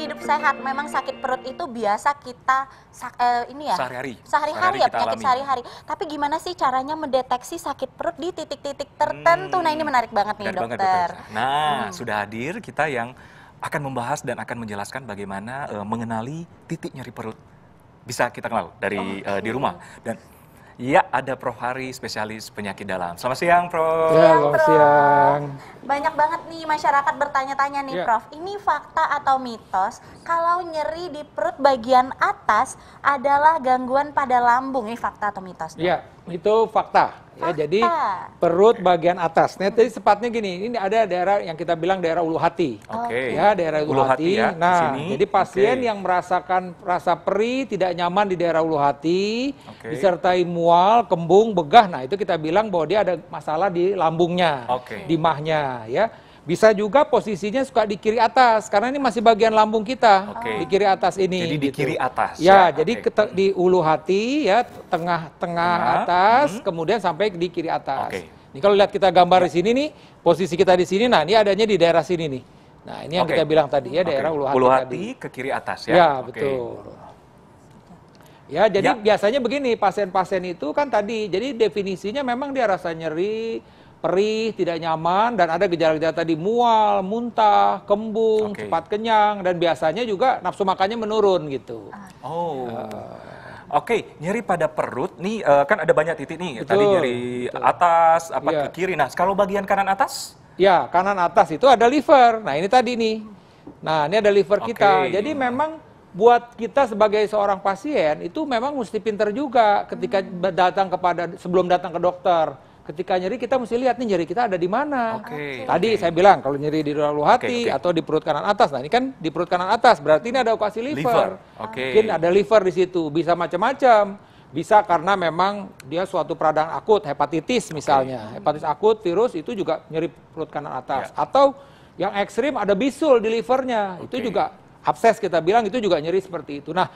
hidup sehat. Memang sakit perut itu biasa kita sehari-hari ya, penyakit sehari-hari. Tapi gimana sih caranya mendeteksi sakit perut di titik-titik tertentu? Nah, ini menarik banget nih, dokter. Nah, sudah hadir kita yang akan membahas dan akan menjelaskan bagaimana mengenali titik nyeri perut. Bisa kita kenal dari di rumah. Dan ya, ada Prof. Hari, spesialis penyakit dalam. Selamat siang, Prof. Ya, selamat siang. Banyak banget nih masyarakat bertanya-tanya nih, Prof. Ini fakta atau mitos kalau nyeri di perut bagian atas adalah gangguan pada lambung? Ini fakta atau mitos? Iya, itu fakta. Ya, jadi perut bagian atas. Nah, jadi sepatnya gini, ini ada daerah yang kita bilang daerah ulu hati. Ya, daerah ulu hati. Ya, nah, jadi pasien yang merasakan rasa perih, tidak nyaman di daerah ulu hati, disertai mual, kembung, begah. Nah, itu kita bilang bahwa dia ada masalah di lambungnya, di mahnya, ya. Bisa juga posisinya suka di kiri atas, karena ini masih bagian lambung kita, di kiri atas ini. Jadi di kiri atas. Ya, jadi di ulu hati, ya, tengah atas, kemudian sampai di kiri atas. Ini kalau lihat kita gambar di sini nih, posisi kita di sini, nah ini adanya di daerah sini nih. Nah, ini yang kita bilang tadi ya, daerah ulu hati. Ulu hati ke kiri atas ya. Ya, betul. Ya, jadi biasanya begini, pasien-pasien itu kan tadi, jadi definisinya memang dia rasa nyeri, perih, tidak nyaman, dan ada gejala-gejala tadi mual, muntah, kembung, cepat kenyang, dan biasanya juga nafsu makannya menurun gitu. Nyeri pada perut nih kan ada banyak titik nih. Tadi nyeri atas, ke kiri. Nah, kalau bagian kanan atas? Ya, kanan atas itu ada liver. Nah, ini tadi nih. Nah, ini ada liver kita. Jadi memang buat kita sebagai seorang pasien itu memang mesti pinter juga ketika sebelum datang ke dokter. Ketika nyeri kita mesti lihat nih nyeri kita ada di mana. Tadi saya bilang kalau nyeri di ulu hati atau di perut kanan atas. Nah, ini kan di perut kanan atas, berarti ini ada operasi liver. Mungkin ada liver di situ, bisa macam-macam. Bisa karena memang dia suatu peradangan akut, hepatitis misalnya. Hepatitis akut, virus itu juga nyeri perut kanan atas. Atau yang ekstrim ada bisul di livernya. Itu juga abses kita bilang, itu juga nyeri seperti itu. Nah,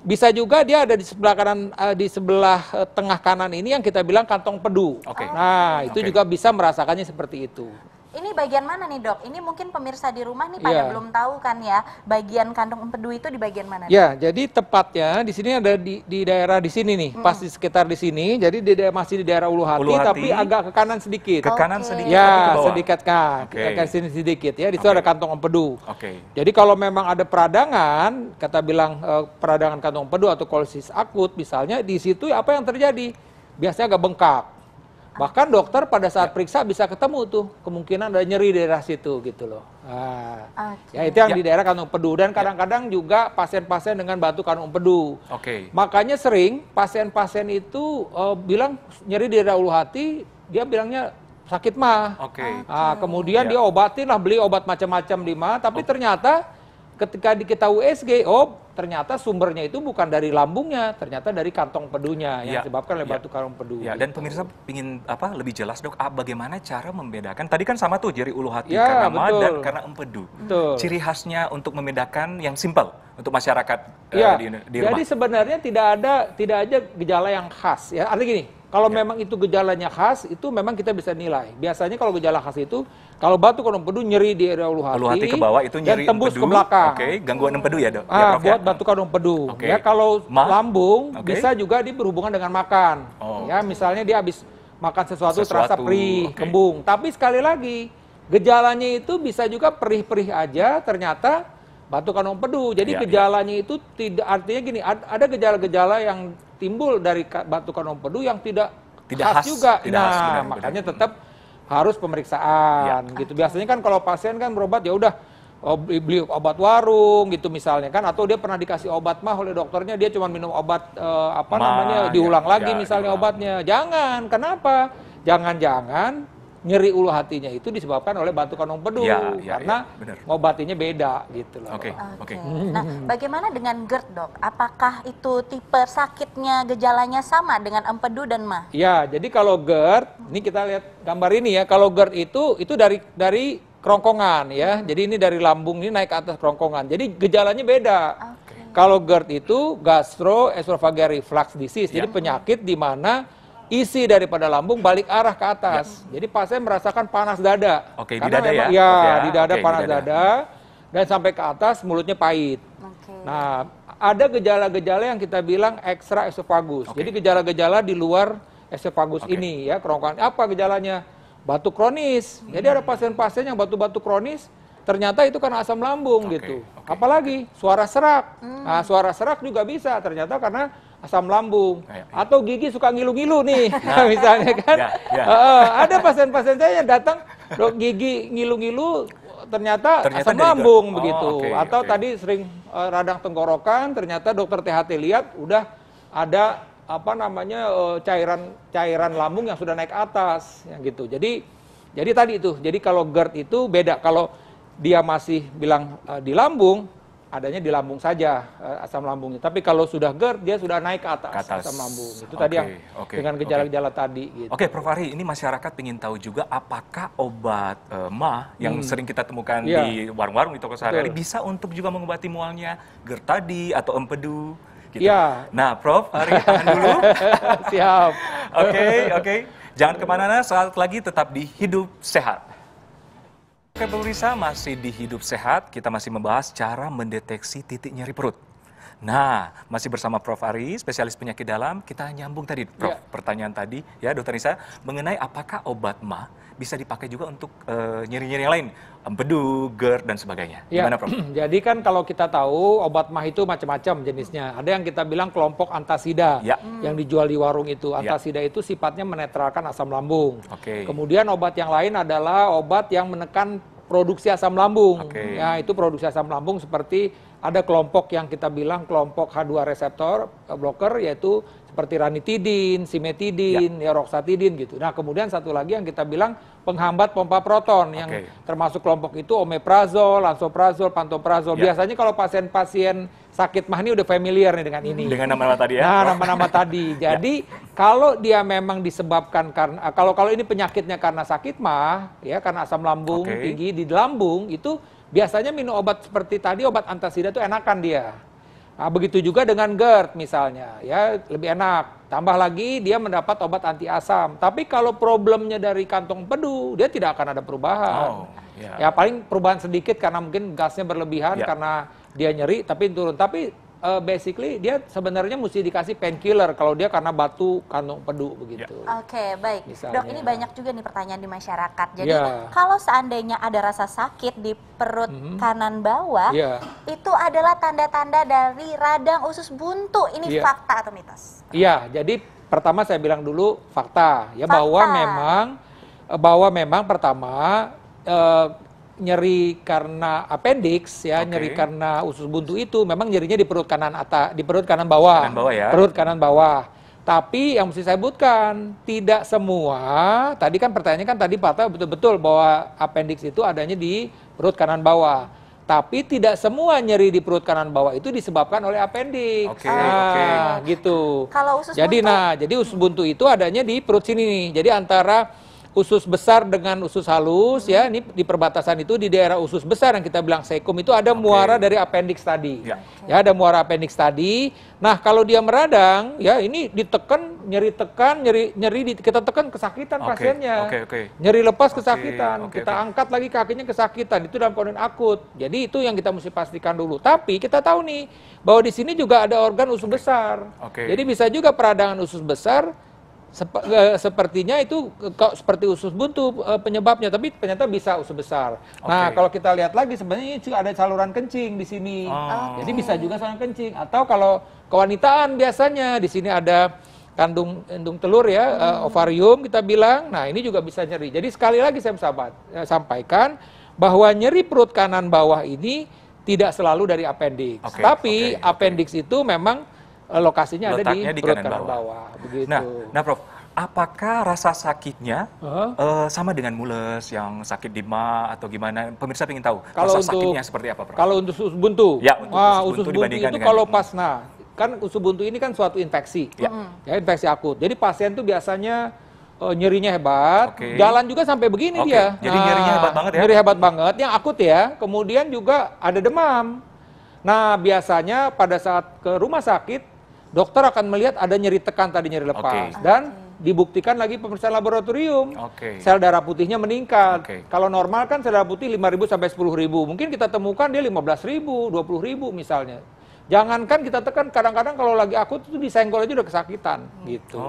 bisa juga dia ada di sebelah kanan, di sebelah tengah kanan ini yang kita bilang kantong pedu. Nah, itu juga bisa merasakannya seperti itu. Ini bagian mana nih, Dok? Ini mungkin pemirsa di rumah nih pada belum tahu kan ya, bagian kantong empedu itu di bagian mana? Ya, jadi tepatnya di sini ada di daerah di sini nih, pas di sekitar di sini. Jadi masih di daerah ulu hati, tapi agak ke kanan sedikit. Ke kanan sedikit. Ya, sedikit ke sini sedikit ya. Di situ ada kantong empedu. Jadi kalau memang ada peradangan, kata bilang peradangan kantong empedu atau kolisis akut, misalnya di situ apa yang terjadi? Biasanya agak bengkak. Bahkan dokter pada saat periksa bisa ketemu tuh kemungkinan ada nyeri di daerah situ gitu loh. Ya itu yang di daerah kantong empedu, dan kadang-kadang juga pasien-pasien dengan batu kantong empedu. Makanya sering pasien-pasien itu bilang nyeri di daerah ulu hati, dia bilangnya sakit mah. Kemudian dia obatin lah, beli obat macam-macam di mah, tapi ternyata ketika kita USG, ternyata sumbernya itu bukan dari lambungnya, ternyata dari kantong empedunya yang disebabkan oleh batu kantong empedu. Dan pemirsa ingin lebih jelas, Dok, bagaimana cara membedakan? Tadi kan sama tuh nyeri ulu hati karena mah dan karena empedu. Ciri khasnya untuk membedakan yang simpel untuk masyarakat di rumah. Jadi sebenarnya tidak ada gejala yang khas ya. Artinya gini, kalau memang itu gejalanya khas, itu memang kita bisa nilai. Biasanya kalau gejala khas itu, kalau batu kantong empedu nyeri di area ulu hati ke bawah itu nyeri dan tembus ke belakang. Gangguan empedu ya, Dok? Buat batu kantong empedu. Ya, kalau lambung bisa juga berhubungan dengan makan. Ya, misalnya dia habis makan sesuatu terasa perih, kembung. Tapi sekali lagi, gejalanya itu bisa juga perih-perih aja, ternyata batu kantong empedu. Jadi gejalanya itu tidak, artinya gini, ada gejala-gejala yang timbul dari batu kantong empedu yang tidak khas juga. Makanya tetap harus pemeriksaan gitu. Biasanya kan kalau pasien kan berobat ya udah beli obat warung gitu misalnya kan, atau dia pernah dikasih obat mah oleh dokternya, dia cuma minum obat diulang lagi misalnya obatnya. Jangan, kenapa? Jangan-jangan nyeri ulu hatinya itu disebabkan oleh batu kantong empedu karena ngobatinya beda gitu loh. Nah, bagaimana dengan GERD, Dok? Apakah itu tipe sakitnya gejalanya sama dengan empedu dan mah? Ya, jadi kalau GERD, ini kita lihat gambar ini ya. Kalau GERD itu dari kerongkongan ya. Jadi ini dari lambung ini naik ke atas kerongkongan. Jadi gejalanya beda. Kalau GERD itu gastroesophageal reflux disease. Jadi penyakit di mana isi daripada lambung balik arah ke atas. Jadi pasien merasakan panas dada. Di dada ya? Di dada panas dada. dan sampai ke atas mulutnya pahit. Oke. Nah, ada gejala-gejala yang kita bilang ekstra esofagus. Oke. Jadi gejala-gejala di luar esofagus Oke. ini ya, kerongkongan. Apa gejalanya? Batuk kronis. Jadi ada pasien-pasien yang batuk-batuk kronis, ternyata itu karena asam lambung Oke, gitu. oke. Apalagi suara serak. Nah, suara serak juga bisa ternyata karena asam lambung. Ya, ya. Atau gigi suka ngilu-ngilu nih, misalnya kan. Ya, ya. Ada pasien-pasien saya yang datang, dok gigi ngilu-ngilu, ternyata Ternyata asam dari lambung GERD. begitu. Oh, oke, Atau oke. tadi sering radang tenggorokan, ternyata dokter THT lihat udah ada apa namanya cairan lambung yang sudah naik atas, yang gitu. Jadi tadi itu. Jadi kalau GERD itu beda. Kalau dia masih bilang di lambung, adanya di lambung saja asam lambungnya. Tapi kalau sudah GERD, dia sudah naik ke atas, asam lambung. Itu tadi yang Oke, dengan gejala-gejala tadi. Gitu. Oke, Prof. Ari, ini masyarakat ingin tahu juga apakah obat MAH yang sering kita temukan Iya. di warung-warung di toko sehari-hari Betul. bisa untuk juga mengobati mualnya GERD tadi atau empedu? Gitu. Iya. Nah, Prof. Ari, tahan dulu. Siap. Oke. Jangan kemana-mana, saat lagi tetap di Hidup Sehat. Oke, pemirsa, masih di Hidup Sehat, kita masih membahas cara mendeteksi titik nyeri perut. Nah, masih bersama Prof. Ari, spesialis penyakit dalam. Kita nyambung tadi, Prof. Ya. Pertanyaan tadi, ya, Dokter Nisa, mengenai apakah obat MAH bisa dipakai juga untuk nyeri-nyeri yang lain, empedu, GERD, dan sebagainya. Ya, Gimana, Prof? jadi kan kalau kita tahu obat MAH itu macam-macam jenisnya. Ada yang kita bilang kelompok antasida Ya. yang dijual di warung itu. Antasida itu sifatnya menetralkan asam lambung. Oke. Kemudian obat yang lain adalah obat yang menekan produksi asam lambung. Oke. Ya, itu produksi asam lambung seperti ada kelompok yang kita bilang kelompok H2 reseptor blocker, yaitu seperti ranitidin, simetidin, ya, roxatidin gitu. Nah, kemudian satu lagi yang kita bilang penghambat pompa proton yang Oke. termasuk kelompok itu omeprazol, lansoprazol, pantoprazol. Ya. Biasanya kalau pasien-pasien sakit MAH ini udah familiar nih dengan ini. Dengan nama-nama tadi ya? Nah, nama-nama tadi. Jadi kalau dia memang disebabkan karena kalau ini penyakitnya karena sakit MAH, ya karena asam lambung Oke. tinggi di lambung, itu biasanya minum obat seperti tadi, obat antasida itu enakan dia. Nah, begitu juga dengan GERD misalnya, ya lebih enak. Tambah lagi dia mendapat obat anti asam. Tapi kalau problemnya dari kantong empedu, dia tidak akan ada perubahan. Oh, ya. Ya paling perubahan sedikit karena mungkin gasnya berlebihan Ya. karena dia nyeri tapi turun. Tapi basically dia sebenarnya mesti dikasih painkiller kalau dia karena batu kantong empedu begitu. Oke, baik. Misalnya. Dok, ini banyak juga nih pertanyaan di masyarakat. Jadi, Ya. kalau seandainya ada rasa sakit di perut kanan bawah, Iya. itu adalah tanda-tanda dari radang usus buntu. Ini Iya. fakta atau mitos? Iya, jadi pertama saya bilang dulu fakta ya Fakta. bahwa memang pertama nyeri karena appendix ya, Oke. nyeri karena usus buntu itu memang nyerinya di perut kanan di perut kanan bawah. Kanan bawah ya. Perut kanan bawah. Tapi yang mesti saya sebutkan, tidak semua, tadi kan pertanyaannya kan tadi Pak Tata betul-betul bahwa appendix itu adanya di perut kanan bawah. Tapi tidak semua nyeri di perut kanan bawah itu disebabkan oleh appendix. Oke, Nah, gitu. Kalau usus Jadi buntu? jadi usus buntu itu adanya di perut sini nih. Jadi antara usus besar dengan usus halus ya, ini di perbatasan itu di daerah usus besar yang kita bilang cecum itu ada muara dari appendix tadi. Ya. Ya, ada muara appendix tadi. Nah, kalau dia meradang ya ini ditekan, kita tekan kesakitan Oke, pasiennya. oke. Nyeri lepas Oke, kesakitan. oke, Kita oke. angkat lagi kakinya kesakitan. Itu dalam kondisi akut. Jadi itu yang kita mesti pastikan dulu. Tapi kita tahu nih bahwa di sini juga ada organ usus besar. Oke. Jadi bisa juga peradangan usus besar sepertinya itu seperti usus buntu penyebabnya, tapi ternyata bisa usus besar. Nah, Oke. kalau kita lihat lagi sebenarnya juga ada saluran kencing di sini. Oh. Jadi bisa juga saluran kencing. Atau kalau kewanitaan biasanya di sini ada kandung telur ya, ovarium kita bilang. Nah, ini juga bisa nyeri. Jadi sekali lagi saya sampaikan bahwa nyeri perut kanan bawah ini tidak selalu dari appendix. Oke, Tapi oke. appendix itu memang lokasinya ada Letaknya di di perut kanan kanan bawah. bawah. Begitu. Nah, Prof, apakah rasa sakitnya Hah? sama dengan mules yang sakit di MAH atau gimana? Pemirsa ingin tahu Kalau rasa untuk- sakitnya seperti apa, Prof? Kalau untuk usus buntu, Ya, untuk usus buntu usus buntu dibandingkan itu dengan- kalau pas, kan usus buntu ini kan suatu infeksi, Ya. ya infeksi akut. Jadi pasien tuh biasanya nyerinya hebat, Oke. jalan juga sampai begini Oke, dia. jadi nyerinya hebat banget ya? Nyeri hebat banget, yang akut ya. Kemudian juga ada demam. Nah, biasanya pada saat ke rumah sakit, dokter akan melihat ada nyeri tekan tadi, nyeri lepas. Oke. Dan dibuktikan lagi pemeriksaan laboratorium. Oke. Sel darah putihnya meningkat. Oke. Kalau normal kan sel darah putih 5.000 sampai 10.000. Mungkin kita temukan dia 15.000, 20.000 misalnya. Jangankan kita tekan, kadang-kadang kalau lagi akut itu disenggol aja udah kesakitan gitu.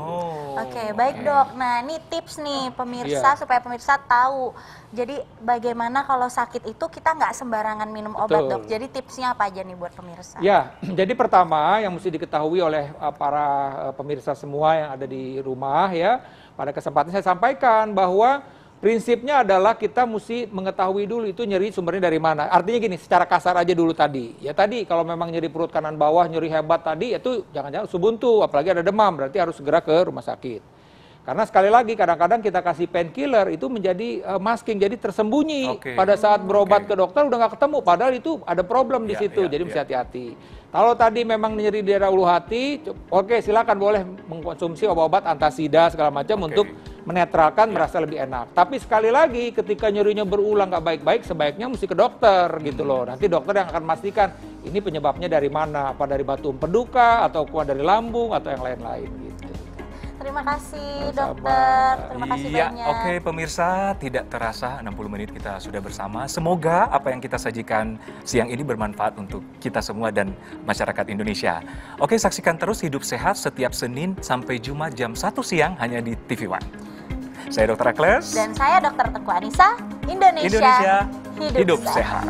Oke, baik dok. Nah ini tips nih pemirsa supaya pemirsa tahu. Jadi bagaimana kalau sakit itu kita nggak sembarangan minum obat dok. Jadi tipsnya apa aja nih buat pemirsa? Ya, jadi pertama yang mesti diketahui oleh para pemirsa semua yang ada di rumah ya, pada kesempatan saya sampaikan bahwa prinsipnya adalah kita mesti mengetahui dulu itu nyeri sumbernya dari mana. Artinya gini, secara kasar aja dulu tadi. Ya tadi kalau memang nyeri perut kanan bawah, nyeri hebat tadi, itu jangan-jangan subuntu, apalagi ada demam, berarti harus segera ke rumah sakit. Karena sekali lagi kadang-kadang kita kasih painkiller itu menjadi masking, jadi tersembunyi. Pada saat berobat ke dokter udah nggak ketemu, padahal itu ada problem di situ, jadi mesti hati-hati. Kalau tadi memang nyeri di daerah ulu hati, oke silakan boleh mengkonsumsi obat-obat antasida segala macam untuk menetralkan merasa lebih enak. Tapi sekali lagi ketika nyerinya berulang nggak baik-baik, sebaiknya mesti ke dokter gitu loh. Nanti dokter yang akan memastikan ini penyebabnya dari mana, apa dari batu empedu kah, atau kuat dari lambung atau yang lain-lain gitu. Terima kasih dokter, terima kasih banyak. Oke pemirsa, tidak terasa 60 menit kita sudah bersama. Semoga apa yang kita sajikan siang ini bermanfaat untuk kita semua dan masyarakat Indonesia. Oke, saksikan terus Hidup Sehat setiap Senin sampai Jumat jam 1 siang hanya di TV One. Saya Dr. Akles. Dan saya Dr. Teguh Anissa, Indonesia Hidup Sehat.